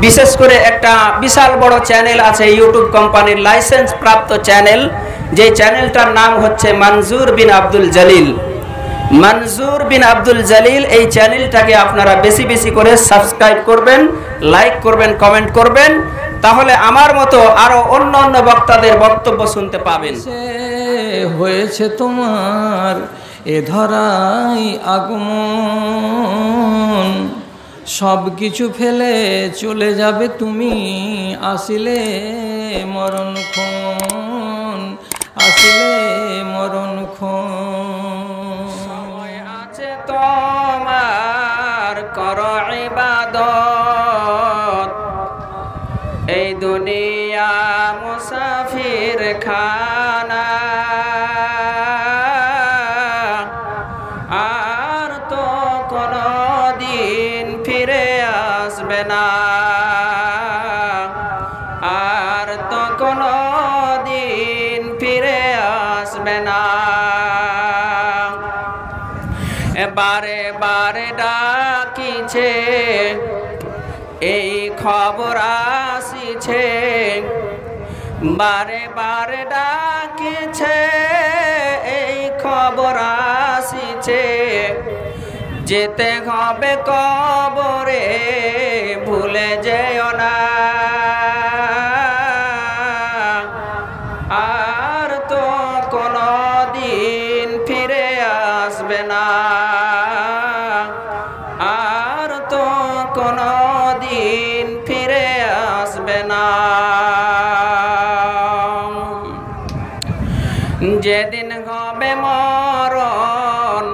বিশেষ করে একটা বিশাল বড় চ্যানেল আছে ইউটিউব কোম্পানির লাইসেন্স প্রাপ্ত চ্যানেল, যে চ্যানেলটার নাম হচ্ছে মনজুর বিন আব্দুল জলিল। মনজুর বিন আব্দুল জলিল এই চ্যানেলটাকে আপনারা বেশি বেশি করে সাবস্ক্রাইব করবেন, লাইক করবেন, কমেন্ট করবেন, তাহলে আমার মতো আরো অন্য অন্য বক্তাদের বক্তব্য শুনতে পাবেন। হয়েছে তোমার এ ধরাই আগমন, সব কিছু ফেলে চলে যাবে তুমি, আসিলে মরণক্ষণ, আসিলে মরণক্ষণ। আছে তোমার করো ইবাদত, এই দুনিয়া মুসাফির খানা, আর তো কোনো দিন ফিরে আসবে না, আর তো কোনো দিন ফিরে আসবে না। বারে বারে ডাকিছে এই খবর আসিছে, বারে বারে ডাকিছে এই খবর আসিছে, যেতে হবে কবরে ভুলে যেও না, আর তো কোনো দিন ফিরে আসবে না, আর তো কোনো দিন ফিরে আসবে না। যেদিন হবে মরণ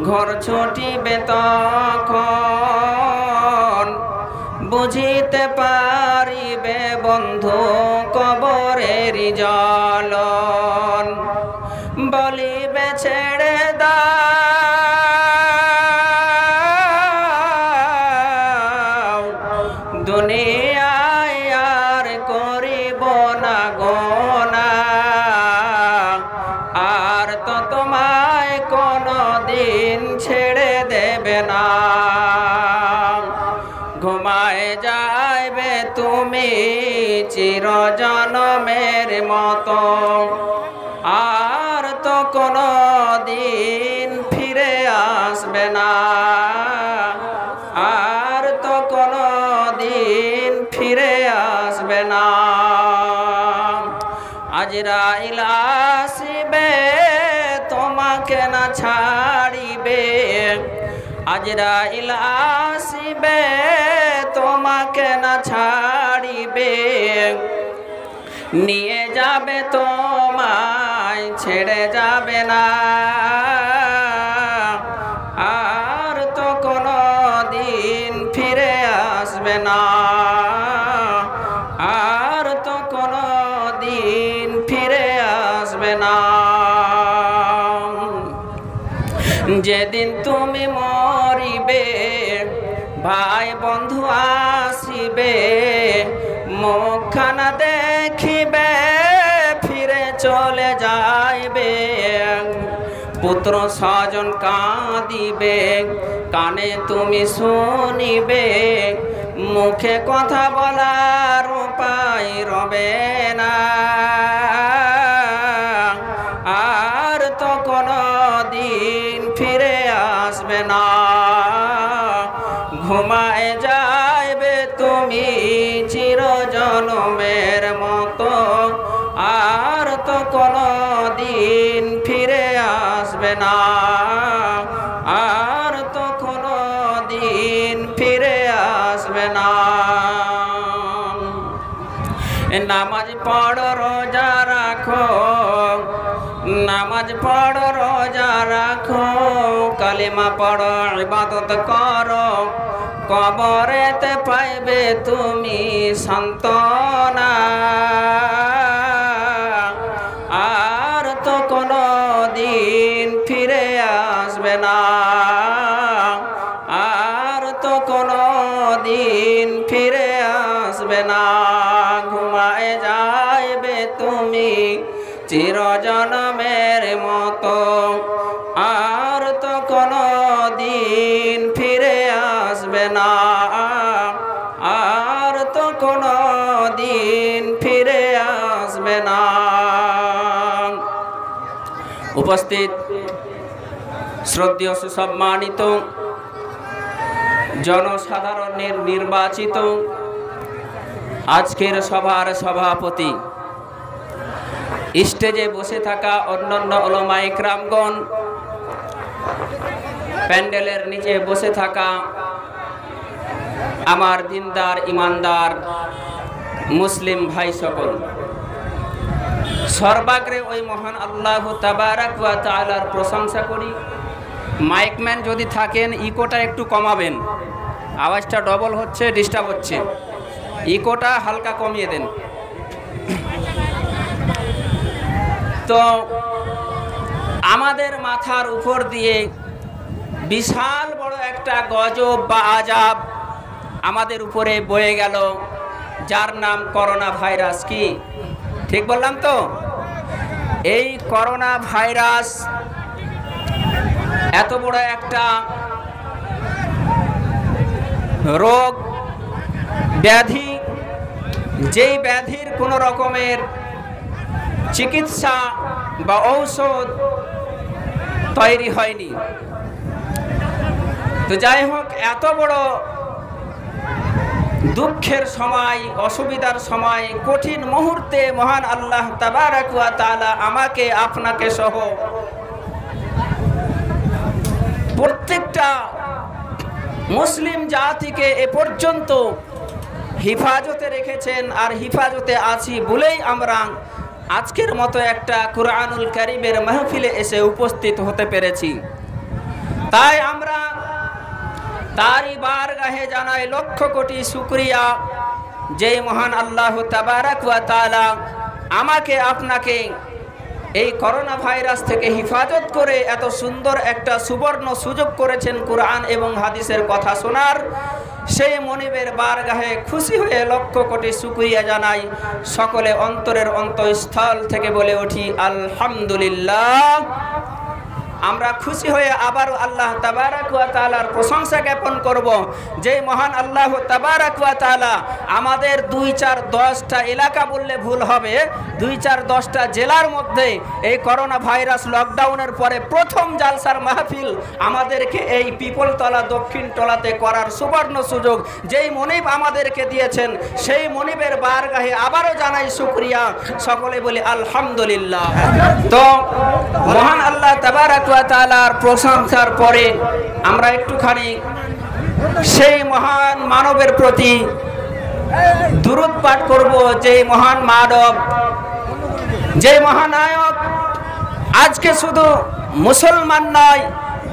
ঘর ছুটিবে তখন, বুঝিতে পারিবে বন্ধু কবরের জ্বলন, বলিবে ছেড়ে দাও দুনিয়ায় আর করিব না গোনা, আর তো তোমায় কোনো দিন ছেড়ে দেবে না, ঘুমায় যাইবে তুমি চিরজনমের মতো, আর তো কোনো দিন ফিরে আসবে না, আর তো কোনো দিন ফিরে আসবে না। আজরাইল আসিবে তোমাকে না ছাড়িবে, আজরাইল আসিবে তোমাকে না ছাড়িবে, নিয়ে যাবে তোমায় ছেড়ে যাবে না, আর তো কোনো দিন ফিরে আসবে না, আর তো কোনো দিন ফিরে আসবে না। যেদিন তুমি মরিবে ভাই বন্ধু আসিবে, মুখখানা দেখিবে ফিরে চলে যাইবে, পুত্র স্বজন কাঁদিবে কানে তুমি শুনিবে, মুখে কথা বলার উপায় রবে না, আর তো কোনো দিন ফিরে আসবে না, ঘুমায় যাইবে তুমি চিরজনমের মতো, আর তো কোনো দিন ফিরে আসবে না, আর তো কোনো দিন ফিরে আসবে না। নামাজ পড়ো রোজা রাখো, নামাজ পড়ো রোজা রাখো, কালিমা পড়ো ইবাদত করো, কবরেতে পাইবে তুমি সান্ত্বনা, আর তো কোনো দিন ফিরে আসবে না, আর তো কোনো দিন ফিরে আসবে না, ঘুমায় যাইবে তুমি চিরজনমের মতো, আর তো কোনো দিন ফিরে আসবে না, আর দিন ফিরে আসবে না। উপস্থিত শ্রদ্ধেয় সুসম্মানিত জনসাধারণের নির্বাচিত আজকের সভার সভাপতি, স্টেজে বসে থাকা অন্যান্য উলামা ইকরামগণ, প্যান্ডেলের নিচে বসে থাকা আমার দিনদার ইমানদার মুসলিম ভাই সকল, সর্বাগ্রে ওই মহান আল্লাহ তাবারাক ওয়া তাআলার প্রশংসা করি। মাইকম্যান যদি থাকেন ইকোটা একটু কমাবেন, আওয়াজটা ডবল হচ্ছে, ডিস্টার্ব হচ্ছে, ইকোটা হালকা কমিয়ে দেন। তো আমাদের মাথার উপর দিয়ে বিশাল বড় একটা গজব বা আযাব আমাদের উপরে বয়ে গেল, যার নাম করোনা ভাইরাস। কি ঠিক বললাম তো? এই করোনা ভাইরাস এত বড় একটা রোগ ব্যাধি, যেই ব্যাধির কোনো রকমের চিকিৎসা বা ঔষধ তৈরি হয়নি। তো যাই হোক, এত বড় দুঃখের সময়, অসুবিধার সময়, কঠিন মুহূর্তে মহান আল্লাহ তাবারাক ওয়া তাআলা আমাকে আপনাকে সহ প্রত্যেকটা মুসলিম জাতিকে এ পর্যন্ত হিফাজতে রেখেছেন। আর হিফাজতে আছি বলেই আমরা আজকের মতো একটা কুরআনুল কারীমের মাহফিলে এসে উপস্থিত হতে পেরেছি। তাই আমরা তারই বারগাহে জানাই লক্ষ কোটি শুকরিয়া, যে মহান আল্লাহ তাবারাক ওয়া তাআলা আমাকে আপনাকে এই করোনা ভাইরাস থেকে হিফাজত করে এত সুন্দর একটা সুবর্ণ সুযোগ করেছেন কুরআন এবং হাদিসের কথা শোনার। সেই মনিবের বারগাহে খুশি হয়ে লক্ষ কোটি শুকরিয়া জানাই। সকলে অন্তরের অন্তঃস্থল থেকে বলে উঠি আলহামদুলিল্লাহ। আমরা খুশি হয়ে আবারও আল্লাহ তাবারাক ওয়া তাআলার প্রশংসা জ্ঞাপন করব, যে মহান আল্লাহ তাবারাক ওয়া তাআলা আমাদের 2-4-10টা এলাকা বললে ভুল হবে, 2-4-10টা জেলার মধ্যে এই করোনা ভাইরাস লকডাউনের পরে প্রথম জালসার মাহফিল আমাদেরকে এই পিপলতলা দক্ষিণ টলাতে করার সুবর্ণ সুযোগ যেই মনিব আমাদেরকে দিয়েছেন, সেই মনিবের বারগাহে আবারও জানাই শুকরিয়া। সকলে বলি আলহামদুলিল্লাহ। তো মহান আল্লাহ তাবারাক ওয়া তাআলার প্রশংসার পরে আমরা একটুখানি সেই মহান মানবের প্রতি দুরূদ পাঠ করব, যে মহান মানব, যে মহানায়ক আজকে শুধু মুসলমান নয়,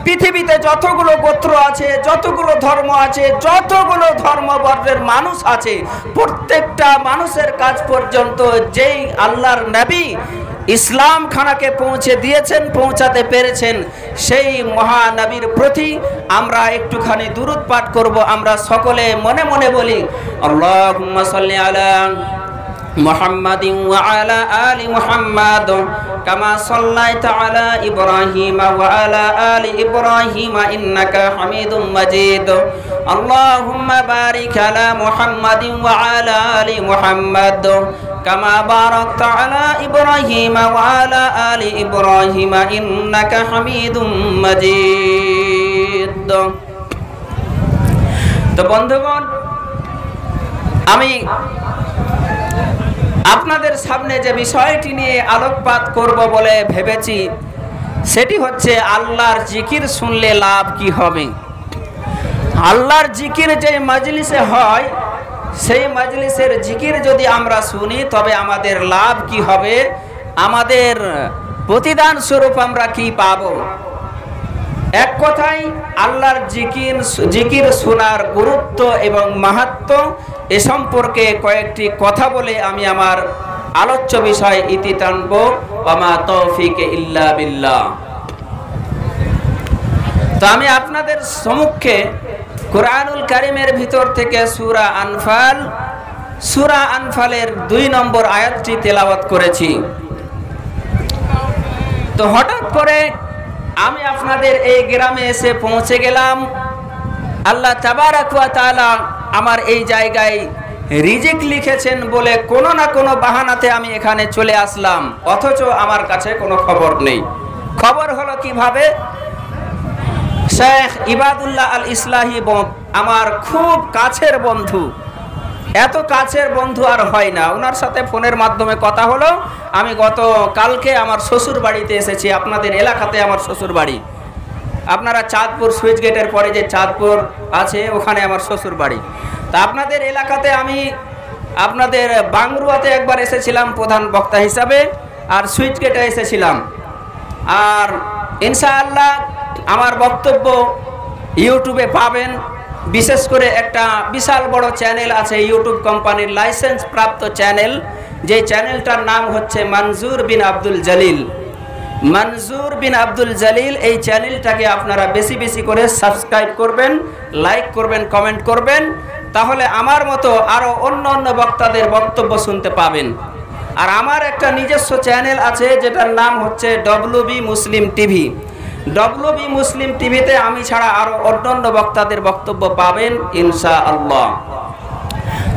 পৃথিবীতে যতগুলো গোত্র আছে, যতগুলো ধর্ম আছে, যতগুলো ধর্মবর্ণের মানুষ আছে, প্রত্যেকটা মানুষের কাছ পর্যন্ত যেই আল্লাহর নবী ইসলাম খানাকে পৌঁছে দিয়েছেন, পৌঁছাতে পেরেছেন, সেই মহানবীর প্রতি আমরা একটুখানি দুরূদ পাঠ করব। আমরা সকলে মনে মনে বলি আল্লাহুম্মা সাল্লি আলা মুহাম্মাদিন ওয়া আলা আলি মুহাম্মাদ কামা সাল্লাইতা আলা ইব্রাহিম ওয়া আলা আলি ইব্রাহিম ইন্নাকা হামিদুম মাজিদ। আল্লাহুম্মা বারিক আলা মুহাম্মাদিন ওয়া আলা আলি মুহাম্মাদ কামা বারাকতা আলা ইব্রাহিম ওয়া আলা আলি ইব্রাহিম ইন্নাকা হামিদুম মাজিদ। তো বন্ধুগণ, আমি আপনাদের সামনে যে বিষয়টি নিয়ে আলোকপাত করব বলে ভেবেছি, সেটি হচ্ছে আল্লাহর জিকির শুনলে লাভ কি হবে। আল্লাহর জিকির যে মজলিসে হয়, সেই মজলিসের জিকির যদি আমরা শুনি তবে আমাদের লাভ কি হবে, আমাদের প্রতিদান স্বরূপ আমরা কি পাব। এক কথায় আল্লাহর জিকির শোনার গুরুত্ব এবং মাহাত্ম্য এ সম্পর্কে কয়েকটি কথা বলে আমি আমার আলোচ্য বিষয় ইতি টানব। ওমা তৌফিকে ইল্লা বিল্লাহ। তো আমি আপনাদের সম্মুখে কুরআনুল কারীমের ভিতর থেকে সূরা আনফালের 2 নম্বর আয়াতটি তেলাওয়াত করেছি। তো হঠাৎ করে আমি আপনাদের এই গ্রামে এসে পৌঁছে গেলাম। আল্লাহ তাবারাক ওয়া তাআলা আমার এই জায়গায় রিজিক লিখেছেন বলে কোনো না কোনো বাহানাতে আমি এখানে চলে আসলাম, অথচ আমার কাছে কোনো খবর নেই। খবর হলো কিভাবে? শেখ ইবাদুল্লাহ আল ইসলাহি আমার খুব কাছের বন্ধু, এত কাছের বন্ধু আর হয় না। ওনার সাথে ফোনের মাধ্যমে কথা হলো। আমি গত কালকে আমার শ্বশুর বাড়িতে এসেছি, আপনাদের এলাকাতে আমার শ্বশুর বাড়ি। আপনারা চাঁদপুর সুইচ গেটের পরে যে চাঁদপুর আছে ওখানে আমার শ্বশুর বাড়ি। তা আপনাদের এলাকাতে আমি আপনাদের বাংরুয়াতে একবার এসেছিলাম প্রধান বক্তা হিসাবে, আর সুইচ গেটে এসেছিলাম। আর ইনশাআল্লাহ আমার বক্তব্য ইউটিউবে পাবেন। বিশেষ করে একটা বিশাল বড় চ্যানেল আছে ইউটিউব কোম্পানির লাইসেন্স প্রাপ্ত চ্যানেল, যে চ্যানেলটার নাম হচ্ছে মনজুর বিন আব্দুল জলিল। মনজুর বিন আব্দুল জলিল এই চ্যানেলটাকে আপনারা বেশি বেশি করে সাবস্ক্রাইব করবেন, লাইক করবেন, কমেন্ট করবেন, তাহলে আমার মতো আরও অন্য অন্য বক্তাদের বক্তব্য শুনতে পাবেন। আর আমার একটা নিজস্ব চ্যানেল আছে যেটার নাম হচ্ছে ডব্লিউবি মুসলিম টিভি। ডব্লিউবি মুসলিম টিভিতে আমি ছাড়া আরও অন্যান্য বক্তাদের বক্তব্য পাবেন ইনশাআল্লাহ।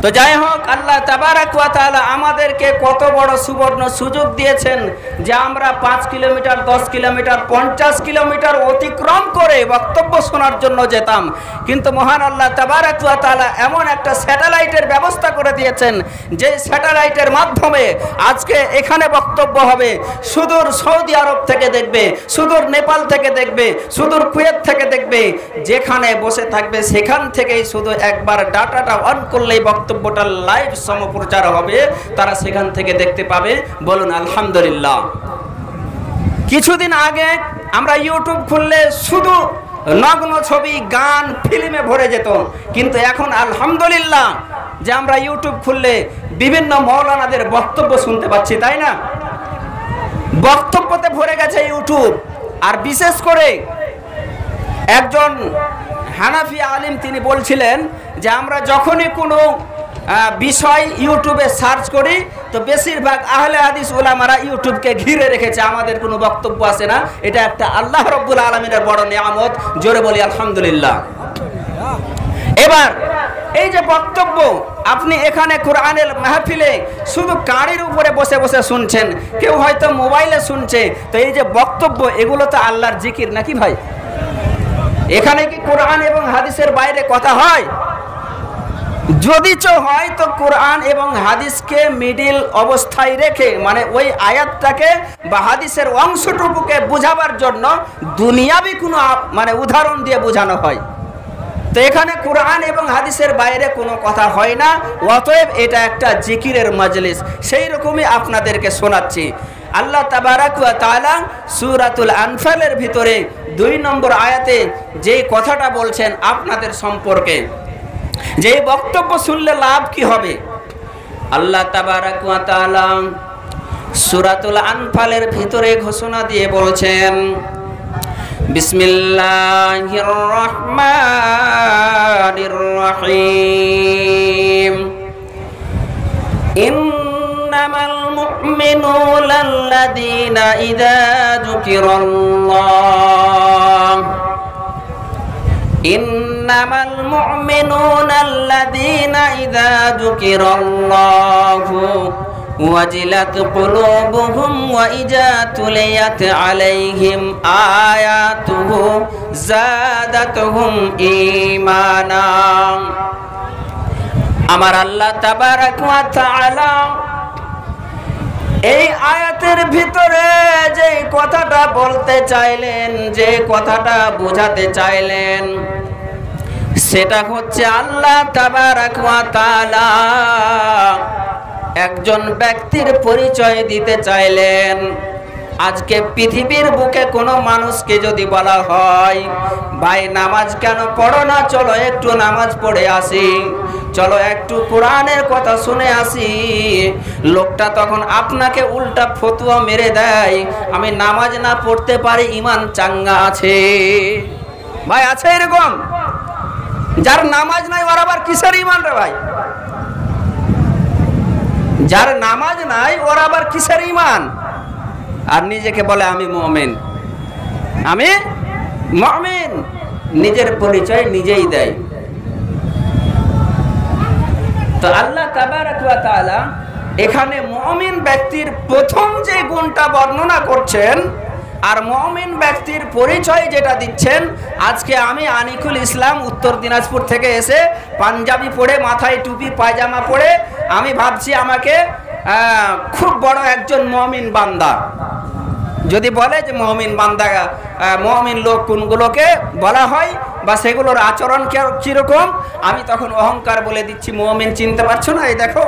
তো যাই হোক, আল্লাহ তাবারাক ওয়া তাআলা আমাদেরকে কত বড় সুবর্ণ সুযোগ দিয়েছেন যে আমরা 5 কিলোমিটার, 10 কিলোমিটার, 50 কিলোমিটার অতিক্রম করে বক্তব্য শোনার জন্য যেতাম। কিন্তু মহান আল্লাহ তাবারাক ওয়া তাআলা এমন একটা স্যাটেলাইটের ব্যবস্থা করে দিয়েছেন, যে স্যাটেলাইটের মাধ্যমে আজকে এখানে বক্তব্য হবে। সুদূর সৌদি আরব থেকে দেখবে, সুদূর নেপাল থেকে দেখবে, সুদূর কুয়েত থেকে দেখবে, যেখানে বসে থাকবে সেখান থেকেই শুধু একবার ডাটাটা অন করলেই বক্তব্যটা লাইভ সম্প্রচার হবে, তারা সেখান থেকে দেখতে পাবে। বলুন আলহামদুলিল্লাহ। কিছুদিন আগে আমরা ইউটিউব খুললে শুধু নগ্ন ছবি, গান, ফিল্মে ভরে যেত, কিন্তু এখন আলহামদুলিল্লাহ যে আমরা ইউটিউব খুললে বিভিন্ন মৌলানাদের বক্তব্য শুনতে পাচ্ছি, তাই না? বক্তব্যতে ভরে গেছে ইউটিউব। আর বিশেষ করে একজন হানাফি আলিম তিনি বলছিলেন যে আমরা যখনই কোনো বিষয় ইউটিউবে সার্চ করি তো বেশিরভাগ আহলে হাদিস উলামারা ইউটিউবকে ঘিরে রেখেছে, আমাদের কোনো বক্তব্য আসে না। এটা একটা আল্লাহ রাব্বুল আলামিনের বড় নিয়ামত, জোরে বলি আলহামদুলিল্লাহ। এবার এই যে বক্তব্য, আপনি এখানে কোরআনের মাহফিলে শুধু গাড়ির উপরে বসে বসে শুনছেন, কেউ হয়তো মোবাইলে শুনছে, তো এই যে বক্তব্য এগুলো তো আল্লাহর জিকির নাকি ভাই? এখানে কি কোরআন এবং হাদিসের বাইরে কথা হয়? যদি হয় তো কোরআন এবং হাদিসকে মিডিল অবস্থায় রেখে, মানে ওই আয়াতটাকে বা হাদিসের অংশটুকুকে বোঝাবার জন্য দুনিয়াবি কোনো মানে উদাহরণ দিয়ে বোঝানো হয়। তো এখানে কোরআন এবং হাদিসের বাইরে কোনো কথা হয় না, অতএব এটা একটা জিকিরের মজলিস। সেই রকমই আপনাদেরকে শোনাচ্ছি। আল্লাহ তাবারাক ওয়া তাআলা সূরাতুল আনফালের ভিতরে 2 নম্বর আয়াতে যেই কথাটা বলছেন আপনাদের সম্পর্কে, যে বক্তব্য শুনলে লাভ কি হবে, আল্লাহ তাবারাক ওয়া তাআলা সূরাতুল আনফালের ভিতরে ঘোষণা দিয়ে বলছেন, বিসমিল্লাহির রহমানির রহিম, ইন্নামাল মুমিনুনা আল্লাযীনা ইযা যুকিরাল্লাহ ইন্নামাল মুমিনুনা আল্লাযীনা ইযা যুকিরাল্লাহু ওয়াজিলাত কুলুবুহুম ওয়া ইযা তুলিয়াত আলাইহিম আয়াতুহু যাদাতুহুম ঈমানা। আমার আল্লাহ তাবারাক ওয়া তাআলা এই আয়াতের ভিতরে যে কথাটা বলতে চাইলেন, যে কথাটা বোঝাতে চাইলেন, সেটা হচ্ছে আল্লাহ তাবারাক ওয়া তাআলা একজন ব্যক্তির পরিচয় দিতে চাইলেন। আজকে পৃথিবীর বুকে কোনো মানুষকে যদি বলা হয়, ভাই নামাজ কেন পড়ো না, চলো একটু নামাজ পড়ে আসি, চলো একটু কোরআনের কথা শুনে আসি, লোকটা তখন আপনাকে উল্টা ফতোয়া মেরে দেয়, আমি নামাজ না পড়তে পারি, ঈমান চাঙ্গা আছে। ভাই আছে এরকম? যার নামাজ নাই ওর আবার কিসের ঈমান রে ভাই? যার নামাজ নাই ওর আবার কিসের ঈমান? আর নিজেকে বলে আমি মুমিন, আমি মুমিন, নিজের পরিচয় নিজেই দেয়। তো আল্লাহ তাবারাক ওয়া তাআলা এখানে মুমিন ব্যক্তির প্রথম যে গুণটা বর্ণনা করছেন আর মুমিন ব্যক্তির পরিচয় যেটা দিচ্ছেন, আজকে আমি আনিকুল ইসলাম উত্তর দিনাজপুর থেকে এসে পাঞ্জাবি পরে, মাথায় টুপি পায়জামা পরে আমি ভাবছি আমাকে খুব বড় একজন মুমিন বান্দা। যদি বলে যে মুমিন বান্দা, মুমিন লোক কোনগুলোকে বলা হয় বা সেগুলোর আচরণ কিরকম, আমি তখন অহংকার বলে দিচ্ছি মুমিন চিনতে পারছো না, এই দেখো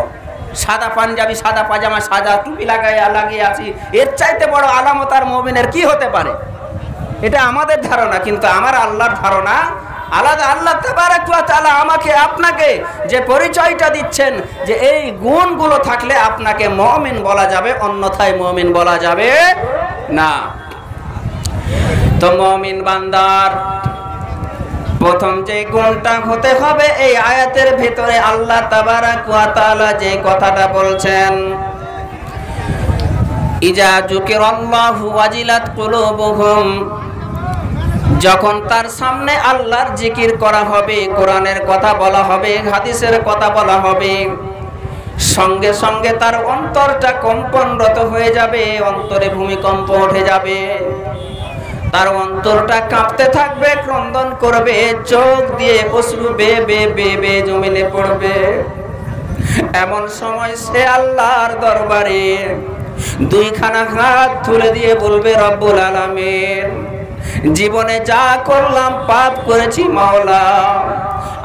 সাদা পাঞ্জাবি, সাদা পাজামা, সাদা টুপি লাগিয়ে আছি, এর চাইতে বড় আলামত আর মুমিনের কি হতে পারে? এটা আমাদের ধারণা, কিন্তু আমার আল্লাহর ধারণা আলাদা। আল্লাহ তাবারাক ওয়া তাআলা আমাকে আপনাকে যে পরিচয়টা দিচ্ছেন যে এই গুণগুলো থাকলে আপনাকে মুমিন বলা যাবে, অন্যথায় মুমিন বলা যাবে না। তো মুমিন বান্দার প্রথম যে গুণটা হতে হবে, এই আয়াতের ভিতরে আল্লাহ তাবারাক ওয়া তাআলা যে কথাটা বলছেন, ইজা যুকিরাল্লাহু ওয়াজিলাত কুলুবুহুম, যখন তার সামনে আল্লাহর জিকির করা হবে, কোরআনের কথা বলা হবে, হাদিসের কথা বলা হবে, সঙ্গে সঙ্গে তার অন্তরটা কম্পনরত হয়ে যাবে, অন্তরে ভূমিকম্প উঠে যাবে, তার অন্তরটা কাঁপতে থাকবে, ক্রন্দন করবে, চোখ দিয়ে অশ্রু বে জমিনে পড়বে। এমন সময় সে আল্লাহর দরবারে দুইখানা হাত তুলে দিয়ে বলবে, রব্বুল আলামিন, জীবনে যা করলাম পাপ করেছি মাওলা,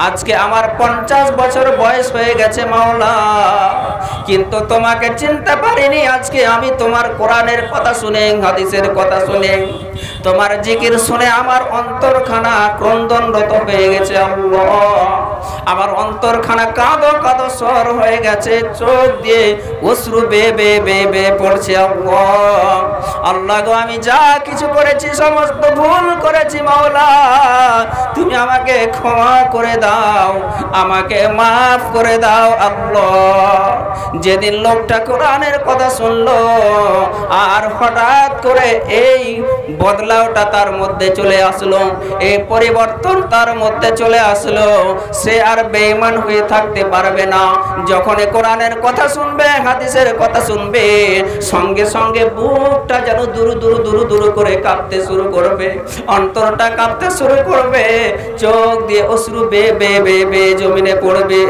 আজকে আমার 50 বছর বয়স হয়ে গেছে মাওলা, কিন্তু তোমাকে চিনতে পারিনি। আজকে আমি তোমার কোরআনের কথা শুনে, হাদিসের কথা শুনে, তোমার জিকির শুনে আমার অন্তরখানা ক্রন্দনরত হয়ে গেছে আল্লাহ, আমার অন্তরখানা কাঁদো কাঁদো স্বর হয়ে গেছে, চোখ দিয়ে অশ্রু বে পড়ছে আল্লাহ। আল্লাহ গো, আমি যা কিছু করেছি সমস্ত ভুল করেছি মাওলা, তুমি আমাকে ক্ষমা করে দাও, আমাকে মাফ করে দাও আল্লাহ। যেদিন লোকটা কোরআনের কথা শুনলো আর হঠাৎ করে এই বদলাওটা তার মধ্যে চলে আসলো, এই পরিবর্তন তার মধ্যে চলে আসলো, সে আর বেঈমান হয়ে থাকতে পারবে না। যখন কোরআনের কথা শুনবে, হাদিসের কথা শুনবে, সঙ্গে সঙ্গে বুকটা যেন দুরু করে কাঁপতে শুরু করবে, অন্তরটা কাঁপতে শুরু করবে, চোখ দিয়ে অশ্রু বে জমিনে পড়বে,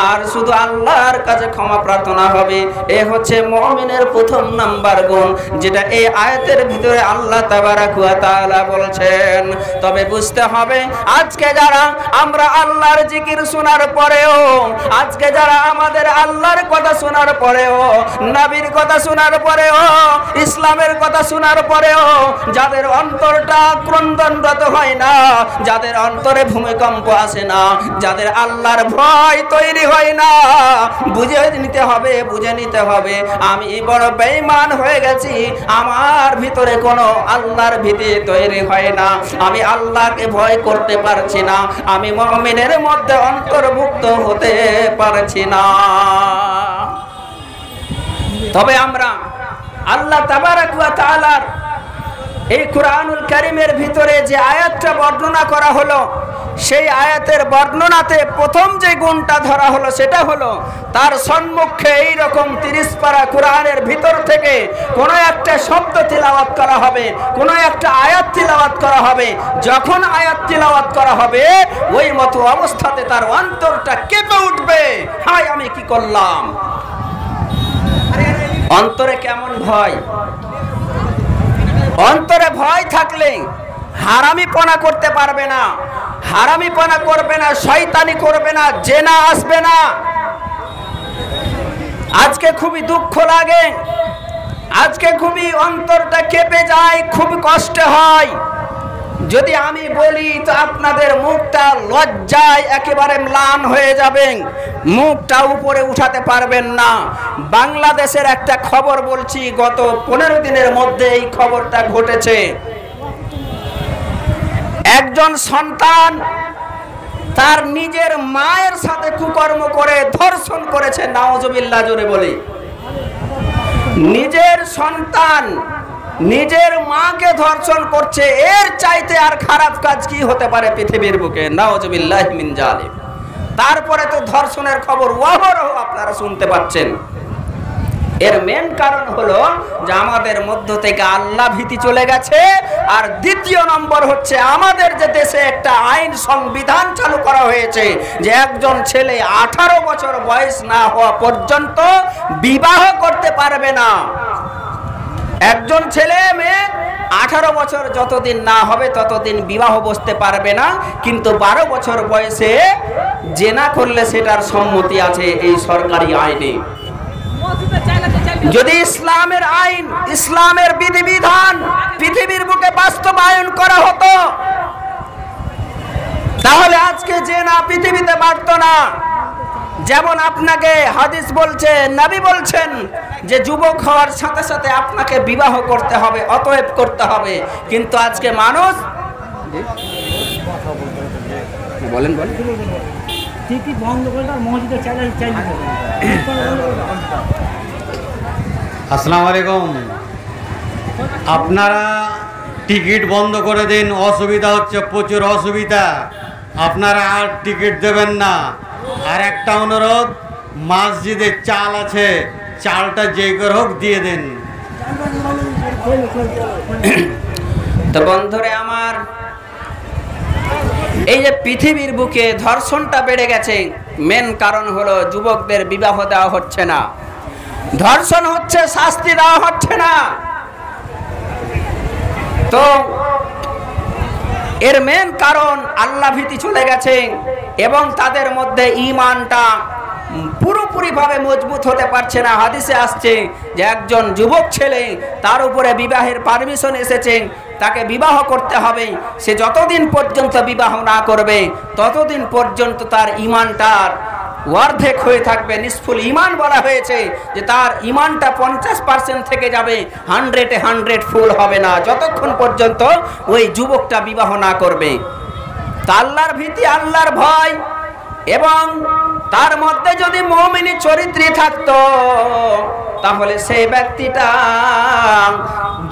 আর শুধু আল্লাহর কাছে ক্ষমা প্রার্থনা হবে। এ হচ্ছে মুমিনের প্রথম নাম্বার গুণ, যেটা এই আয়াতের ভিতরে আল্লাহ তাবারাক ওয়া তাআলা বলছেন। তবে বুঝতে হবে, আজকে যারা আমরা আল্লাহর জিকির শোনার পরেও, আজকে যারা আমাদের আল্লাহর কথা শোনার পরেও, নবীর কথা শোনার পরেও, ইসলামের কথা শোনার পরেও যাদের অন্তরটা ক্রন্দনরত হয় না, যাদের অন্তরে ভূমিকম্প আসে না, যাদের আল্লাহর ভয় তৈরি হয় না, বুঝে নিতে হবে আমি বড় বেঈমান হয়ে গেছি, আমার ভিতরে কোনো আল্লাহর ভীতি তৈরি হয় না, আমি আল্লাহকে ভয় করতে পারছি না, আমি মুমিনের মধ্যে অন্তর্ভুক্ত হতে পারছি না। তবে আমরা আল্লাহ তাবারাক ওয়া তাআলার এই কুরআনুল কারীমের ভিতরে যে আয়াতটা বর্ণনা করা হলো, সেই আয়াতের বর্ণনাতে প্রথম যে গুণটা ধরা হলো সেটা হলো তার সম্মুখে এইরকম 30 পারা কোরআনের ভিতর থেকে কোনো একটা শব্দ তিলাওয়াত করা হবে, কোনো একটা আয়াত তিলাওয়াত করা হবে। যখন আয়াত তিলাওয়াত করা হবে, ওই মতো অবস্থাতে তার অন্তরটা কেঁপে উঠবে, হায় আমি কি করলাম। অন্তরে কেমন ভয়? অন্তরে ভয় থাকলে হারামিপনা করতে পারবে না, হারামিপনা করবে না, শয়তানি করবে না, জেনা আসবে না। আজকে খুবই দুঃখ লাগে, আজকে খুবই অন্তরটা কেঁপে যায়, খুব কষ্ট হয়। যদি আমি বলি তো আপনাদের মুখটা লজ্জায় একেবারে ম্লান হয়ে যাবে, মুখটা উপরে উঠাতে পারবেন না। বাংলাদেশের একটা খবর বলছি, গত 15 দিনের মধ্যে এই খবরটা ঘটেছে। একজন সন্তান তার নিজের মায়ের সাথে কুকর্ম করে ধর্ষণ করেছে, নাউজুবিল্লাহ জোরে বলি। নিজের সন্তান নিজের মাকে ধর্ষণ করছে, এর চাইতে আর খারাপ কাজ কি হতে পারে পৃথিবীর বুকে? নাউজুবিল্লাহ মিন জালিম। তারপরে তো ধর্ষণের খবর অহরহ আপনারা শুনতে পাচ্ছেন। এর মেন কারণ হলো যে আমাদের মধ্য থেকে আল্লাহ ভীতি চলে গেছে। আর দ্বিতীয় নম্বর হচ্ছে আমাদের যে দেশে একটা আইন সংবিধান চালু করা হয়েছে যে একজন ছেলে 18 বছর বয়স না হওয়া পর্যন্ত বিবাহ করতে পারবে না। একজন ছেলে মেয়ে 18 বছর যতদিন না হবে ততদিন বিবাহ বসতে পারবে না, কিন্তু 12 বছর বয়সে জেনা করলে সেটার সম্মতি আছে এই সরকারি আইনে। যদি ইসলামের আইন, ইসলামের বিধিবিধান পৃথিবীর বুকে বাস্তবায়ন করা হতো তাহলে আজকে জেনা পৃথিবীতে বাড়তো না। যেমন আপনাকে হাদিস বলছে, নবী বলছেন যে যুবক হওয়ার সাথে সাথে আপনাকে বিবাহ করতে হবে, অতএব করতে হবে। কিন্তু আজকে মানুষ বলেন টিকিট বন্ধ করে দাও, মসজিদে চাই। আসসালামু আলাইকুম। আপনারা টিকিট বন্ধ করে দিন, অসুবিধা হচ্ছে, প্রচুর অসুবিধা। আপনারা আর টিকিট দেবেন না। আর একটা অনুরোধ, মসজিদে চাল আছে, চালটা যে করে হোক দিয়ে দিন। তো বন্ধুরে আমার, এই যে পৃথিবীর বুকে ধর্ষণটা বেড়ে গেছে, মেন কারণ হলো যুবকদের বিবাহ দেওয়া হচ্ছে না। ধর্ষণ হচ্ছে, শাস্তি দেওয়া হচ্ছে না। তো এর মেন কারণ আল্লাহ ভীতি চলে গেছে এবং তাদের মধ্যে ঈমানটা পুরোপুরি ভাবে মজবুত হতে পারছে না। হাদিসে আসছে যে একজন যুবক ছেলে, তার উপরে বিবাহের পারমিশন এসেছে, তাকে বিবাহ করতে হবে। সে যতদিন পর্যন্ত বিবাহ না করবে ততদিন পর্যন্ত তার ঈমানটার অর্ধেক হয়ে থাকবে। নিসফুল ঈমান বলা হয়েছে যে তার ঈমানটা 50% থেকে যাবে, 100 ফুল হবে না যতক্ষণ পর্যন্ত ওই যুবকটা বিবাহ না করবে। তা আল্লাহর ভীতি, আল্লাহর ভয় এবং তার মধ্যে যদি মুমিনী চরিত্র থাকতো তাহলে সেই ব্যক্তিটা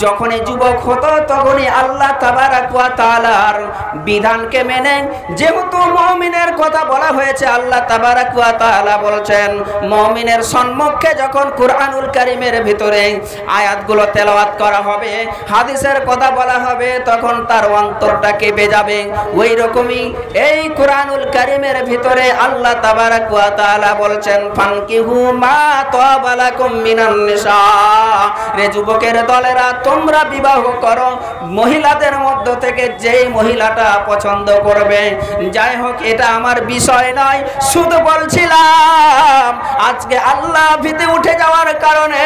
যখনই যুবক হতো তখনই আল্লাহ তাবারাক ওয়া তাআলার বিধানকে মেনে, যেহেতু মুমিনের কথা বলা হয়েছে, আল্লাহ তাবারাক ওয়া তাআলা বলছেন মুমিনের সম্মুখে যখন কুরআনুল কারীমের ভিতরে আয়াতগুলো তেলাওয়াত করা হবে, হাদিসের কথা বলা হবে, তখন তার অন্তরটা কেঁপে যাবে। ওই রকমই এই কুরআনুল কারীমের ভিতরে আল্লাহ তাবারাক ওয়া তাআলা বলছেন ফানকিহু মা তাবা লাকুম মিনান নিসা, রে যুবকের দলেরা তোমরা বিবাহ করো মহিলাদের মধ্য থেকে যেই মহিলাটা পছন্দ করবে। যাই হোক, এটা আমার বিষয় নয়, শুধু বলছিলাম আজকে আল্লাহ ভীতি উঠে যাওয়ার কারণে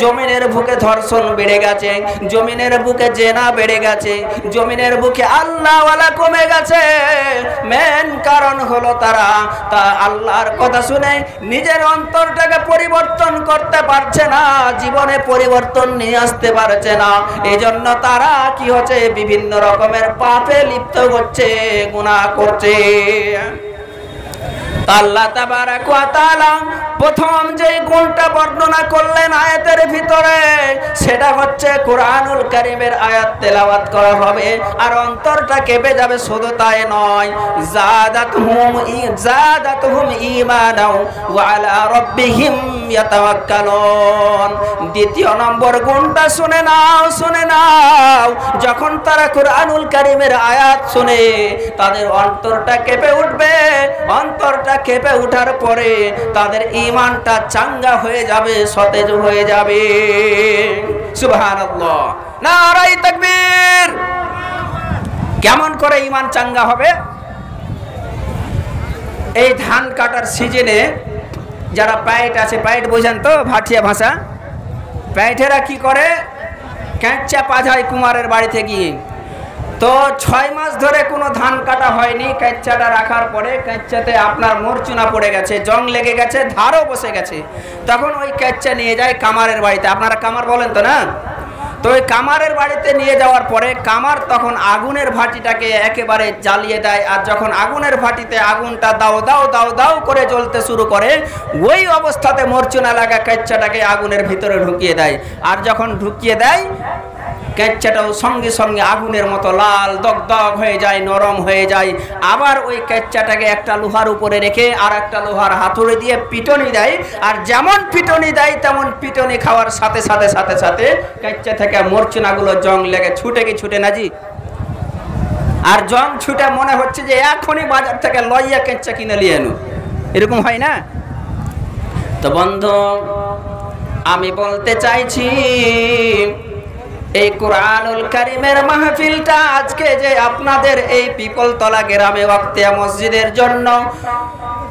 জমিনের বুকে ধর্ষণ বেড়ে গেছে, জমিনের বুকে জেনা বেড়ে গেছে, জমিনের বুকে আল্লাহওয়ালা কমে গেছে। মেন কারণ হলো তারা আল্লাহর কথা শুনে নিজের অন্তরটাকে পরিবর্তন করতে পারছে না, জীবনে পরিবর্তন নিয়ে আসতে পারছে না। এই জন্য তারা কি হচ্ছে, বিভিন্ন রকমের পাপে লিপ্ত হচ্ছে, গুনাহ করছে। আল্লাহ তাবারাক ওয়া তাআলা প্রথম যে গুণটা বর্ণনা করলেন আয়াতের ভিতরে, সেটা হচ্ছে কুরআনুল কারীমের আয়াত তেলাওয়াত করা হবে আর অন্তরটা কেঁপে যাবে। শুধু তাই নয়, জাদাতুহুম ঈমানাও ওয়া আলা রাব্বিহিম ইয়াতাওয়াক্কালুন। দ্বিতীয় নম্বর গুণটা শুনে নাও, যখন তারা কুরআনুল কারীমের আয়াত শুনে তাদের অন্তরটা কেঁপে উঠবে। অন্তরটা কেঁপে ওঠার পরে তাদের ঈমানটা চাঙ্গা হয়ে যাবে, সতেজ হয়ে যাবে। সুবহানাল্লাহ, নারায়ে তাকবীর। কেমন করে ঈমান চাঙ্গা হবে? এই ধান কাটার সিজনে যারা পাইট আছে, পাইট বোঝেন তো ভাটিয়া ভাষা, পাইটেরা কি করে, ক্যাঁচা পাঝায় কুমারের বাড়িতে গিয়ে। তো 6 মাস ধরে কোনো ধান কাটা হয়নি, ক্যাঁচাটা রাখার পরে ক্যাঁচাতে আপনার মরচুনা পড়ে গেছে, জং লেগে গেছে, ধারও বসে গেছে। তখন ওই ক্যাঁচা নিয়ে যায় কামারের বাড়িতে। আপনারা কামার বলেন তো না? তো ওই কামারের বাড়িতে নিয়ে যাওয়ার পরে কামার তখন আগুনের ভাটিটাকে একেবারে জ্বালিয়ে দেয়। আর যখন আগুনের ভাটিতে আগুনটা দাও দাও দাও দাও করে জ্বলতে শুরু করে, ওই অবস্থাতে মরচুনা লাগা ক্যাঁচাটাকে আগুনের ভিতরে ঢুকিয়ে দেয়। আর যখন ঢুকিয়ে দেয় কেচ্চাটাও সঙ্গে সঙ্গে আগুনের মতো লাল দগদগ হয়ে যায়, নরম হয়ে যায়। আবার ওই কেচ্চাটাকে একটা লোহার উপরে রেখে আর একটা লোহার হাতুড়ি দিয়ে পিটনি দেয়, আর যেমন পিটনি দেয় তেমন পিটনি খাওয়ার সাথে সাথে সাথে সাথে কেচ্চা থেকে মরচুনাগুলো জং লেগে ছুটে কি ছুটে না জি? আর জং ছুটে মনে হচ্ছে যে এখনই বাজার থেকে লইয়া কেচ্চা কিনে নিয়ে এনো, এরকম হয় না? তো বন্ধু, আমি বলতে চাইছি এই কোরআনুল কারীমের মাহফিলটা আজকে যে আপনাদের এই পিপলতলা গ্রামে ওয়াক্তিয়া মসজিদের জন্য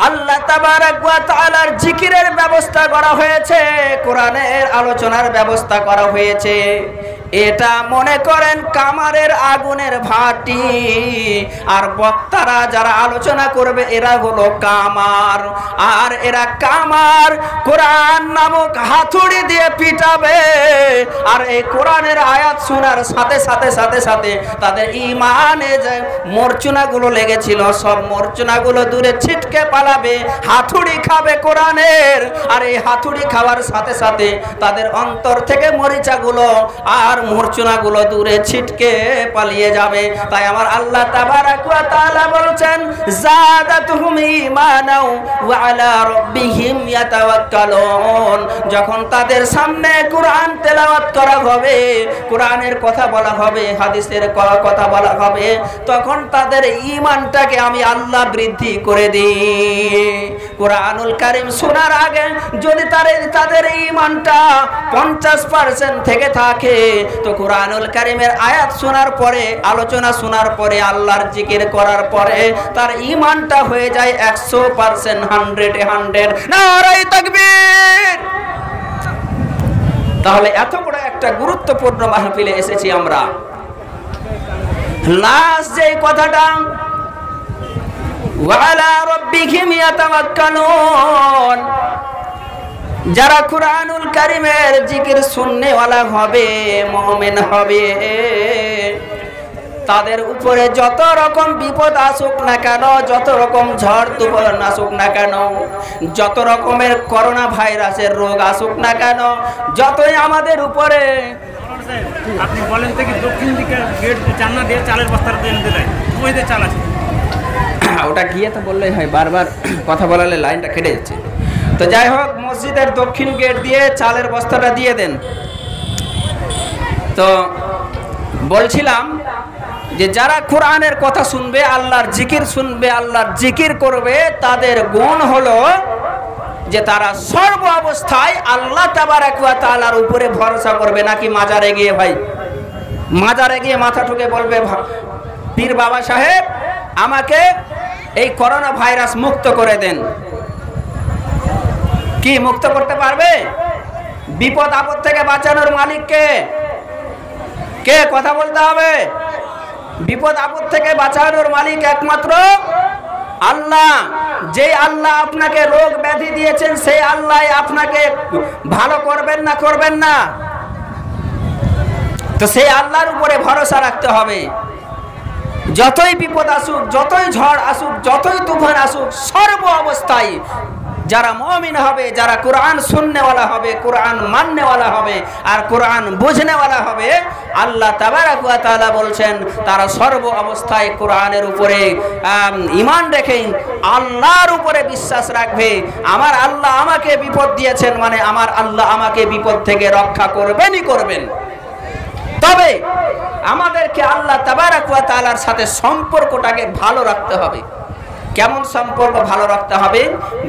আল্লাহ তাবারাক ওয়া তাআলার জিকিরের ব্যবস্থা করা হয়েছে, কোরআনের আলোচনার ব্যবস্থা করা হয়েছে, এটা মনে করেন কামারের আগুনের ভাটি, আর বক্তারা যারা আলোচনা করবে এরা হলো কামার, আর এরা কামার কোরআন নামক হাতুড়ি দিয়ে পিটাবে, আর এই কোরআনের আয়াত শোনার সাথে সাথে সাথে সাথে তাদের ইমানে যে মরচুনাগুলো লেগেছিল সব মরচুনাগুলো দূরে ছিটকে পালাবে, হাতুড়ি খাবে কোরআনের, আর এই হাতুড়ি খাওয়ার সাথে সাথে তাদের অন্তর থেকে মরিচাগুলো আর মরচুনাগুলো দূরে ছিটকে পালিয়ে যাবে। তাই আমার আল্লাহ তাবারাক ওয়া তাআলা বলছেন যাদাতুহুম ঈমানাও ওয়া আলা রাব্বিহিম ইয়াতাওয়াক্কালুন। যখন তাদের সামনে কোরআন তেলাওয়াত করা হবে, কোরআনের কথা বলা হবে, হাদিসের কথা বলা হবে, তখন তাদের ঈমানটাকে আমি আল্লাহ বৃদ্ধি করে দিই। কোরআনুল কারীম শোনার আগে যদি তাদের ঈমানটা 50% থেকে থাকে, তো কোরআনুল কারীমের আয়াত শোনার পরে, আলোচনা শোনার পরে, আল্লাহর জিকির করার পরে তার ঈমানটা হয়ে যায় 100%, 100 নারায়ে তাকবীর। তাহলে এত বড় একটা গুরুত্বপূর্ণ মাহফিলে এসেছি আমরা। লাস্ট যে কথাটা ওয়া আলা রাব্বিহিম ইয়াতাওয়াক্কালুন, যারা কুরআনুল কারীমের জিকির শুননেওয়ালা হবে, মুমিন হবে, তাদের উপরে যত রকম বিপদ আসুক না কেন, যত রকম ঝড় তুফান আসুক না কেন, যত রকমের করোনা ভাইরাসের রোগ আসুক না কেন, যতই আমাদের উপরে আপনি বলেন থেকে দক্ষিণ দিকে গেট জান্না দিয়ে চালের বস্তার দিয়ে দেয়, ওই যে চাল আছে ওটা গিয়ে তো বললেই হয়, বারবার কথা বলালে লাইনটা কেটে যাচ্ছে। তো যাই হোক, মসজিদের দক্ষিণ গেট দিয়ে চালের বস্তাটা দিয়ে দেন। তো বলছিলাম যে যারা কোরআনের কথা শুনবে, আল্লাহর জিকির শুনবে, আল্লাহর জিকির করবে, তাদের গুণ হলো যে তারা সর্ব অবস্থায় আল্লাহ তাবারাক ওয়া তাআলার উপরে ভরসা করবে। নাকি মাজারে গিয়ে, ভাই মাজারে গিয়ে মাথা ঠুকে বলবে পীর বাবা সাহেব আমাকে এই করোনা ভাইরাস মুক্ত করে দেন, কি মুক্ত করতে পারবে? বিপদ আপদ থেকে বাঁচানোর মালিক কে? কে? কথা বলতে হবে। বিপদ আপদ থেকে বাঁচানোর মালিক একমাত্র আল্লাহ। যে আল্লাহ আপনাকে রোগ ব্যাধি দিয়েছেন, সেই আল্লাহ আপনাকে ভালো করবেন না করবেন না? তো সেই আল্লাহর উপরে ভরসা রাখতে হবে। যতই বিপদ আসুক, যতই ঝড় আসুক, যতই তুফান আসুক, সর্ব অবস্থায় যারা মুমিন হবে, যারা কোরআন শুননেওয়ালা হবে, কোরআন মাননেওয়ালা হবে, আর কোরআন বুঝনেওয়ালা হবে, আল্লাহ তাবারাক ওয়া তাআলা বলছেন তারা সর্ব অবস্থায় কোরআনের উপরে ঈমান রেখে আল্লাহর উপরে বিশ্বাস রাখবে। আমার আল্লাহ আমাকে বিপদ দিয়েছেন মানে আমার আল্লাহ আমাকে বিপদ থেকে রক্ষা করবেনই করবেন। তবে আমাদেরকে আল্লাহ তাবারাক ওয়া তাআলার সাথে সম্পর্কটাকে ভালো রাখতে হবে। কেমন সম্পর্ক ভালো রাখতে হবে?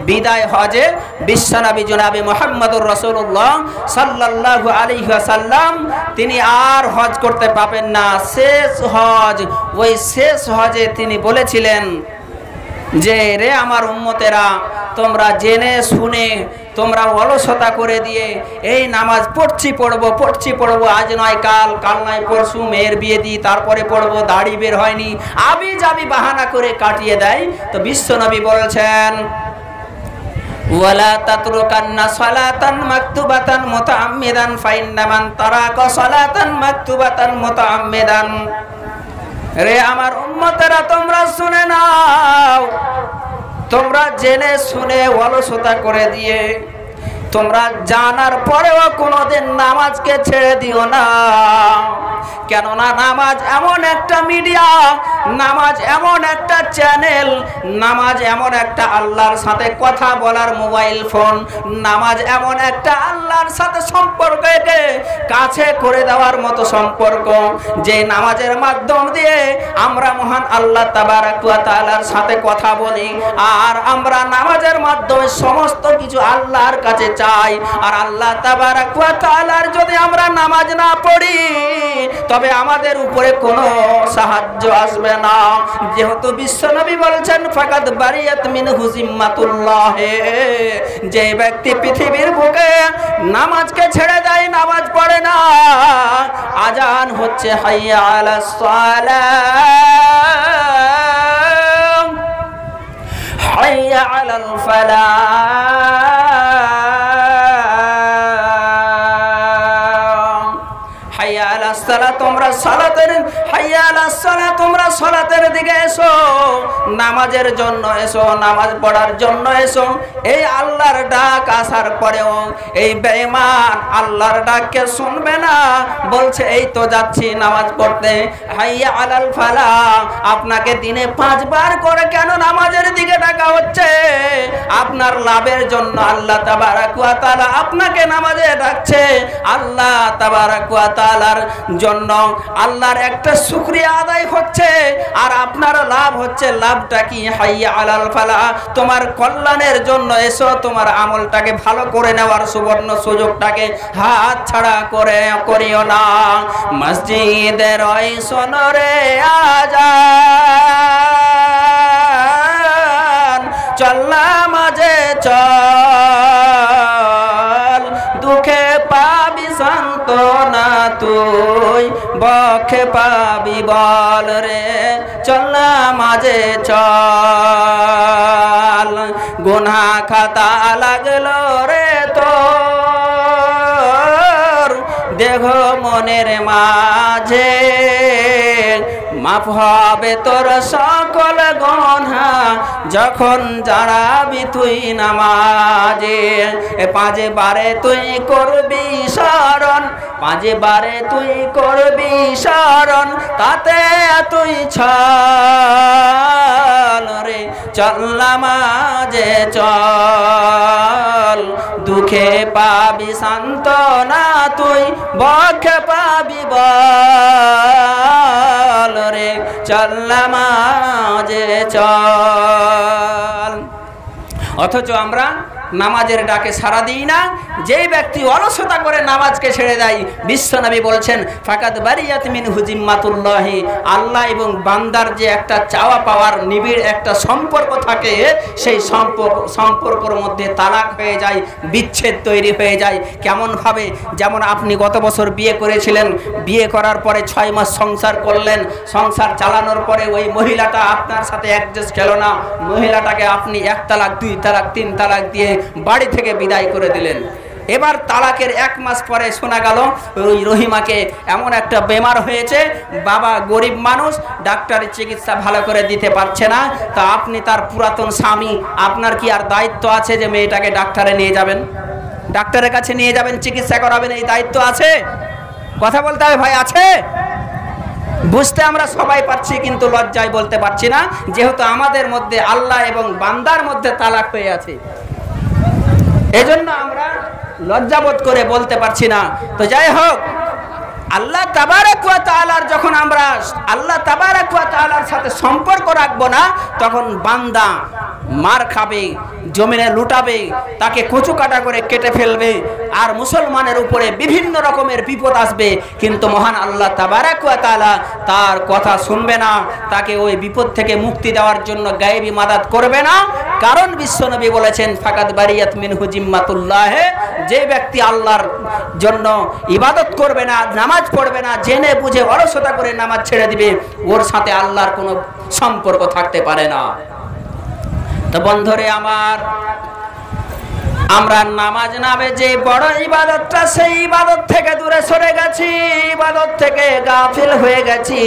বিদায় হজে বিশ্বনবী জনাবে মুহাম্মদুর রাসূলুল্লাহ সাল্লাল্লাহু আলাইহি ওয়াসাল্লাম তিনি আর হজ করতে পাবেন না। শেষ হজ, ওই শেষ হজে তিনি বলেছিলেন যে রে আমার উম্মতেরা, তোমরা জেনে শুনে তোমরা অলসতা করে দিয়ে এই নামাজ পড়ছি পড়বো, আজ নয় কাল, কাল নয় পরশু, মেয়ের বিয়ে দিই, তারপরে পড়বো, দাড়ি বের হয়নি, আবি যাবি বাহানা করে কাটিয়ে দেয়। তো বিশ্বনবী বলছেন ওয়ালা তাতরুকান্না সালাতান মাকতুবাতান মুতাআম্মিদান ফাইন্না মান তারাকা সালাতান মাকতুবাতান মুতাআম্মিদান। রে আমার উম্মতেরা, তোমরা শুনে নাও, তোমরা জেনে শুনে অলসতা করে দিয়ে তোমরা জানার পরেও কোনোদিন নামাজকে ছেড়ে দিও না। কেননা নামাজ এমন একটা মিডিয়া, নামাজ এমন একটা চ্যানেল, নামাজ এমন একটা আল্লাহর সাথে কথা বলার মোবাইল ফোন, নামাজ এমন একটা আল্লাহর সাথে সম্পর্ককে কাছে করে দেওয়ার মতো সম্পর্ক, যে নামাজের মাধ্যম দিয়ে আমরা মহান আল্লাহ তাবারাক ওয়া তাআলার সাথে কথা বলি। আর আমরা নামাজের মাধ্যমে সমস্ত কিছু আল্লাহর কাছে চাই। আর আল্লাহ তাবারাক ওয়া তাআলার যদি আমরা নামাজ না পড়ি তবে আমাদের উপরে কোনো সাহায্য আসবে না। যেহেতু বিশ্বনবী বলেছেন ফাকাদ বারিয়াত মিনহু জিম্মাতুল্লাহ, যে ব্যক্তি পৃথিবীর বুকে নামাজকে ছেড়ে দেয়, নামাজ পড়ে না, আজান হচ্ছে হাইয়া আলাস সালাম, হাইয়া আলাল ফালাহ, হাইয়া আলাস সালাহ, তোমরা সালাতের, হাইয়া আলাস সালাহ, তোমরা সালাতের দিকে এসো, নামাজের জন্য এসো, নামাজ পড়ার জন্য এসো। এই আল্লাহর ডাক আসার পরেও এই বেঈমান আল্লাহর ডাককে শুনবে না, বলছে এই তো যাচ্ছি নামাজ পড়তে। হাইয়া আলাল ফালাহ, আপনাকে দিনে 5 বার করে কেন নামাজের দিকে ডাকা হচ্ছে? আপনার লাভের জন্য আল্লাহ তাবারাক ওয়া তাআলা আপনাকে নামাজে ডাকছে। আল্লাহ তাবারাক ওয়া তাআলার জন্য আল্লাহর একটা শুকরিয়া আদায় হচ্ছে, আর আপনার লাভ হচ্ছে। লাভটা কি? হাইয়া আলাল ফালাহ, তোমার কল্যাণের জন্য এসো, তোমার আমলটাকে ভালো করে নেওয়ার সুবর্ণ সুযোগটাকে হাত ছাড়া করিও না। মসজিদের ওই সোনরে আজান, চল নামাজে চল, দুঃখে পাবি সান্ত্বনা তুই, বক্ষে পাবি বল রে, চল নামাজে চল। গুনাহ খাতা লাগলো রে তোর, দেখো মনের মাঝে, মাফ হবে তোর সকল গুনাহ যখন দাঁড়াবি তুই নামাজে। 5 বারে তুই করবি স্মরণ, 5 বারে তুই করবি স্মরণ, তাতে তুই চল রে, চল নামাজে চল, দুঃখে পাবি সান্ত্বনা তুই, বক্ষে পাবি বল রে, চল নামাজে চল। অথচ আমরা নামাজের ডাকে সাড়া দিই না। যেই ব্যক্তি অলসতা করে নামাজকে ছেড়ে দেয়, বিশ্বনবী বলছেন ফাকাদ বারিয়াত মিনহু জিম্মাতুল্লাহি, আল্লাহ এবং বান্দার যে একটা চাওয়া পাওয়ার নিবিড় একটা সম্পর্ক থাকে, সেই সম্পর্কের মধ্যে তালাক হয়ে যায়, বিচ্ছেদ তৈরি হয়ে যায়। কেমনভাবে? যেমন আপনি গত বছর বিয়ে করেছিলেন, বিয়ে করার পরে 6 মাস সংসার করলেন, সংসার চালানোর পরে ওই মহিলাটা আপনার সাথে অ্যাডজাস্ট হলো না, মহিলাটাকে আপনি 1 তালাক 2 তালাক 3 তালাক দিয়ে বাড়ি থেকে বিদায় করে দিলেন। এবার তালাকের 1 মাস পরে শোনা গেল ওই রহিমাকে এমন একটা বেমার হয়েছে, বাবা গরিব মানুষ, ডাক্তারের চিকিৎসা ভালো করে দিতে পারছে না। তা আপনি তার পুরাতন স্বামী, আপনার কি আর দায়িত্ব আছে যে মেয়েটাকে ডাক্তারে নিয়ে যাবেন, ডাক্তারের কাছে নিয়ে যাবেন, চিকিৎসা করাবেন? এই দায়িত্ব আছে? কথা বলতে হবে ভাই, আছে? বুঝতে আমরা সবাই পারছি, কিন্তু লজ্জায় বলতে পারছি না, যেহেতু আমাদের মধ্যে আল্লাহ এবং বান্দার মধ্যে তালাক হয়ে আছে। এজন্য আমরা লজ্জাবোধ করে বলতে পারছি না। তো যাই হোক, আল্লাহ তাবারাক ওয়া তাআলার যখন আমরা আল্লাহ তাবারাক ওয়া তাআলার সাথে সম্পর্ক রাখবো না, তখন বান্দা মার খাবে, জমিনে লুটাবে, তাকে কচু কাটা করে কেটে ফেলবে, আর মুসলমানের উপরে বিভিন্ন রকমের বিপদ আসবে। কিন্তু মহান আল্লাহ তাবারাক ওয়া তাআলা তার কথা শুনবে না, তাকে ওই বিপদ থেকে মুক্তি দেওয়ার জন্য গায়েবী মাদাত করবে না। কারণ বিশ্বনবী বলেছেন ফাকাদ বারিয়াত মিনহু জিম্মাতুল্লাহ, যে ব্যক্তি আল্লাহর জন্য ইবাদত করবে না, নামাজ পড়বে না, জেনে বুঝে অলসতা করে নামাজ ছেড়ে দিবে, ওর সাথে আল্লাহর কোনো সম্পর্ক থাকতে পারে না। তো বন্ধুরে আমার, আমরা নামাজ নামে যে বড় ইবাদতটা, সেই ইবাদত থেকে দূরে সরে গেছি, ইবাদত থেকে গাফিল হয়ে গেছি।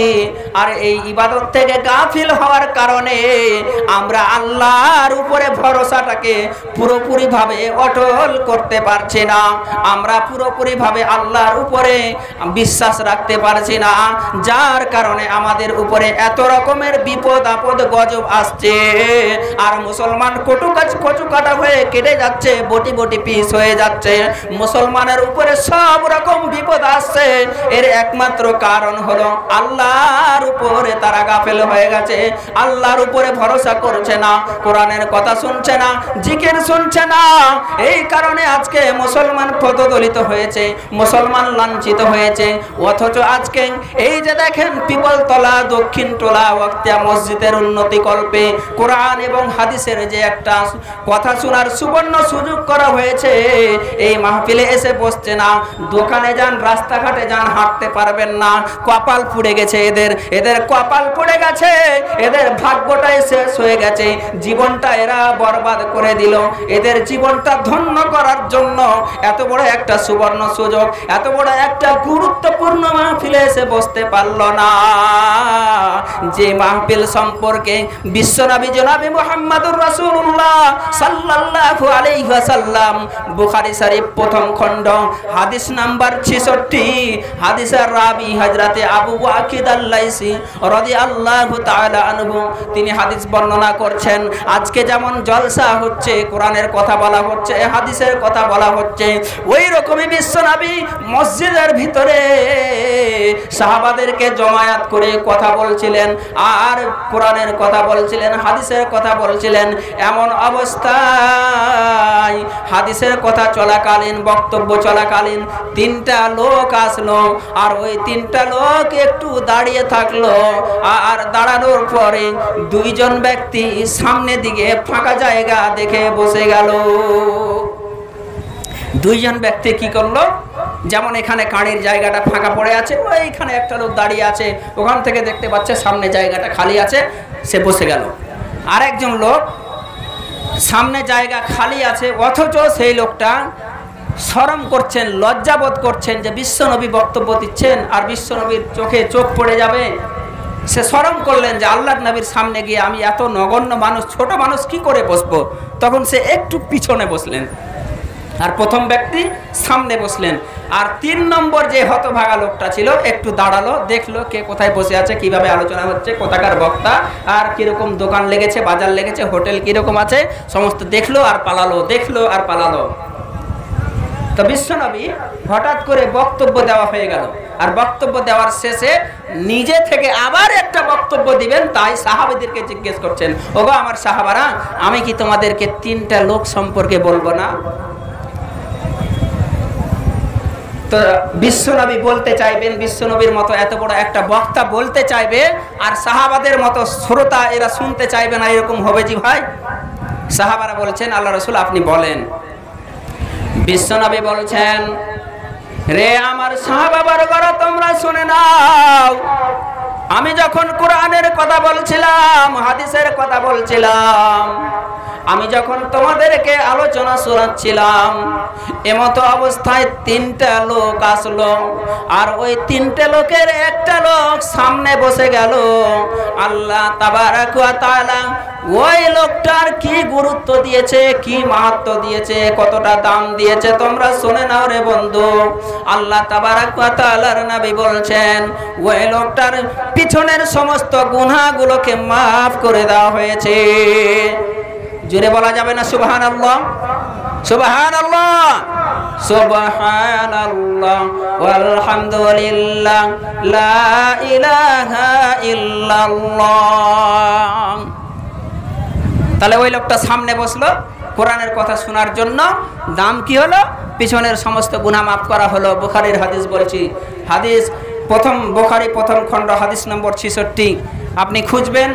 আর এই ইবাদত থেকে গাফিল হওয়ার কারণে আমরা আল্লাহর উপরে ভরসাটাকে পুরোপুরি ভাবে অটল করতে পারছি না। আমরা পুরোপুরি ভাবে আল্লাহর উপরে বিশ্বাস রাখতে পারছি না, যার কারণে আমাদের উপরে এত রকমের বিপদ আপদ গজব আসছে। আর মুসলমান কচু কাটা হয়ে কেটে যাচ্ছে, বটি বটি পিস হয়ে যাচ্ছে। মুসলমানের উপরে সব রকম বিপদ আসছে। এর একমাত্র কারণ হলো আল্লাহর উপরে তারা গাফেল হয়ে গেছে, আল্লাহর উপরে ভরসা করছে না, কোরআনের কথা শুনছে না, জিকির শুনছে না। এই কারণে আজকে মুসলমান পদদলিত হয়েছে, মুসলমান লাঞ্ছিত হয়েছে। অথচ আজকে এই যে দেখেন পিপলতলা দক্ষিণ টোলা ওয়াক্তিয়া মসজিদের উন্নতি কল্পে কোরআন এবং হাদিসের যে একটা কথা শোনার সুবর্ণ সুযোগ করা হয়েছে, এই মাহফিলে এসে বসছে না। দোকানে যান, রাস্তাঘাটে যান, হাঁটতে পারবেন না। কপাল পুড়ে গেছে এদের কপাল পুড়ে গেছে, এদের ভাগ্যটাই শেষ হয়ে গেছে, জীবনটা এরা বরবাদ করে দিল। এদের জীবনটা ধন্য করার জন্য এত বড় একটা সুবর্ণ সুযোগ, এত বড় একটা গুরুত্বপূর্ণ মাহফিলে এসে বসতে পারল না। যে মাহফিল সম্পর্কে বিশ্বনবী জনাবে মুহাম্মদুর রাসূলুল্লাহ সাল্লাল্লাহু আলাইহি ওয়াসাল্লাম বুখারী শরীফ প্রথম খণ্ড হাদিস নাম্বার 66 হাদিসের রাবি হযরতে আবু ওয়াকিদ আল-লাইসি রাদিয়াল্লাহু তাআলা আনহু তিনি হাদিস বর্ণনা করছেন। আজকে যেমন জলসা হচ্ছে, কোরআনের কথা বলা হচ্ছে, হাদিসের কথা বলা হচ্ছে, ওই রকমই বিশ্বনবী মসজিদের ভিতরে সাহাবাদেরকে জমায়েত করে কথা বলছিলেন, আর কোরআনের কথা বলছিলেন, হাদিসের কথা বলছিলেন। এমন অবস্থায় হাদিসের কথা চলাকালীন, বক্তব্য চলাকালীন তিনটা লোক আসলো, আর ওই তিনটা লোক একটু দাঁড়িয়ে থাকলো। আর দাঁড়ানোর পরে দুইজন ব্যক্তি সামনে দিকে ফাঁকা জায়গা দেখে বসে গেল। দুইজন ব্যক্তি কি করলো, যেমন এখানে কাঁড়ির জায়গাটা ফাঁকা পড়ে আছে, ওইখানে একটা লোক দাঁড়িয়ে আছে, ওখান থেকে দেখতে পাচ্ছে সামনে জায়গাটা খালি আছে, সে বসে গেল। আরেকজন লোক সামনে জায়গা খালি আছে, অথচ সেই লোকটা শরম করছেন, লজ্জাবোধ করছেন যে বিশ্বনবী বক্তব্য দিচ্ছেন আর বিশ্বনবীর চোখে চোখ পড়ে যাবে। সে শরম করলেন যে আল্লাহর নবীর সামনে গিয়ে আমি এত নগণ্য মানুষ, ছোট মানুষ কি করে বসবো। তখন সে একটু পিছনে বসলেন, আর প্রথম ব্যক্তি সামনে বসলেন। আর 3 নম্বর যে হতভাগা লোকটা ছিল একটু দাঁড়ালো, দেখলো কে কোথায় বসে আছে, কিভাবে আলোচনা হচ্ছে, কোথাকার বক্তা, আর কিরকম দোকান লেগেছে, বাজার লেগেছে, হোটেল কিরকম আছে, সমস্ত দেখলো আর পালালো, দেখলো আর পালালো। তো বিশ্বনবী হঠাৎ করে বক্তব্য দেওয়া হয়ে গেল, আর বক্তব্য দেওয়ার শেষে নিজে থেকে আবার একটা বক্তব্য দিবেন, তাই সাহাবাদেরকে জিজ্ঞেস করছেন, ওগো আমার সাহাবারা, আমি কি তোমাদেরকে 3টা লোক সম্পর্কে বলবো না? তো বিশ্বনবী বলতে চাইবেন, বিশ্বনবীর মতো এত বড় একটা বক্তা বলতে চাইবে, আর সাহাবাদের মতো শ্রোতা এরা শুনতে চাইবে না, এরকম হবে জি ভাই? সাহাবারা বলছেন, আল্লাহ রাসূল আপনি বলেন। বিশ্বনবী বলছেন, রে আমার সাহাবাবর্গরা তোমরা শুনে নাও, আমি যখন কোরআনের কথা বলছিলাম, হাদিসের কথা বলছিলাম, আমি যখন তোমাদেরকে আলোচনা শোনাচ্ছিলাম, এমতো অবস্থায় 3টা লোক আসলো, আর ওই 3টে লোকের একটা লোক সামনে বসে গেল। আল্লাহ তাবারাক ওয়া তাআলা ওই লোকটার কি গুরুত্ব দিয়েছে, কি মাহাত্ম্য দিয়েছে, কতটা দাম দিয়েছে তোমরা শুনে নাও রে বন্ধু। আল্লাহ তাবারাক ওয়া তাআলার নবী বলছেন, ওই লোকটার পিছনের সমস্ত গুনাহগুলোকে মাফ করে দেওয়া হয়েছে। জোরে বলা যাবে না সুবহানাল্লাহ? সুবহানাল্লাহ, সুবহানাল্লাহ ওয়ালহামদুলিল্লাহ, লা ইলাহা ইল্লাল্লাহ। তাহলে ওই লোকটা সামনে বসলো কোরআনের কথা শোনার জন্য, দাম কি হলো? পিছনের সমস্ত গুনাহ মাফ করা হলো। বুখারীর হাদিস বলছি, হাদিস বুখারী প্রথম খণ্ড হাদিস নম্বর 66। আপনি খুঁজবেন,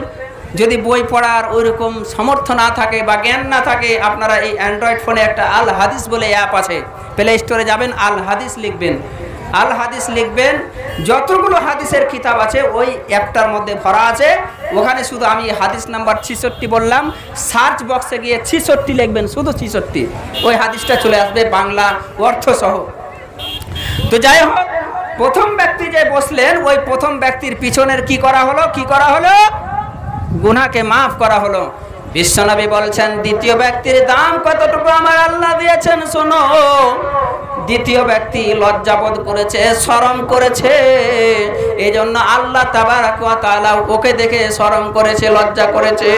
যদি বই পড়ার ওইরকম সামর্থ্য না থাকে বা জ্ঞান না থাকে, আপনারা এই অ্যান্ড্রয়েড ফোনে একটা আল হাদিস বলে অ্যাপ আছে, প্লে স্টোরে যাবেন, আল হাদিস লিখবেন, আল হাদিস লিখবেন, যতগুলো হাদিসের কিতাব আছে ওই অ্যাপটার মধ্যে ভরা আছে। ওখানে শুধু আমি হাদিস নাম্বার 66 বললাম, সার্চ বক্সে গিয়ে 66 লিখবেন, শুধু 66, ওই হাদিসটা চলে আসবে বাংলা অর্থ সহ। তো যাই হোক, প্রথম ব্যক্তি যে বসলেন ওই প্রথম ব্যক্তির পিছনের কি করা হলো, গুনাহকে মাফ করা হলো। বিশ্বনবী বলছেন, দ্বিতীয় ব্যক্তির দাম কতটুকু আমার আল্লাহ দিয়েছেন শোনো। দ্বিতীয় ব্যক্তি লজ্জাবোধ করেছে, শরম করেছে, এই জন্য আল্লাহ তাবারাক ওয়া তাআলা ওকে দেখে শরম করেছে, লজ্জা করেছে।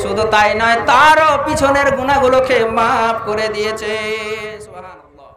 শুধু তাই নয়, তারও পিছনের গুনাহগুলোকে মাফ করে দিয়েছে। সুবহানাল্লাহ।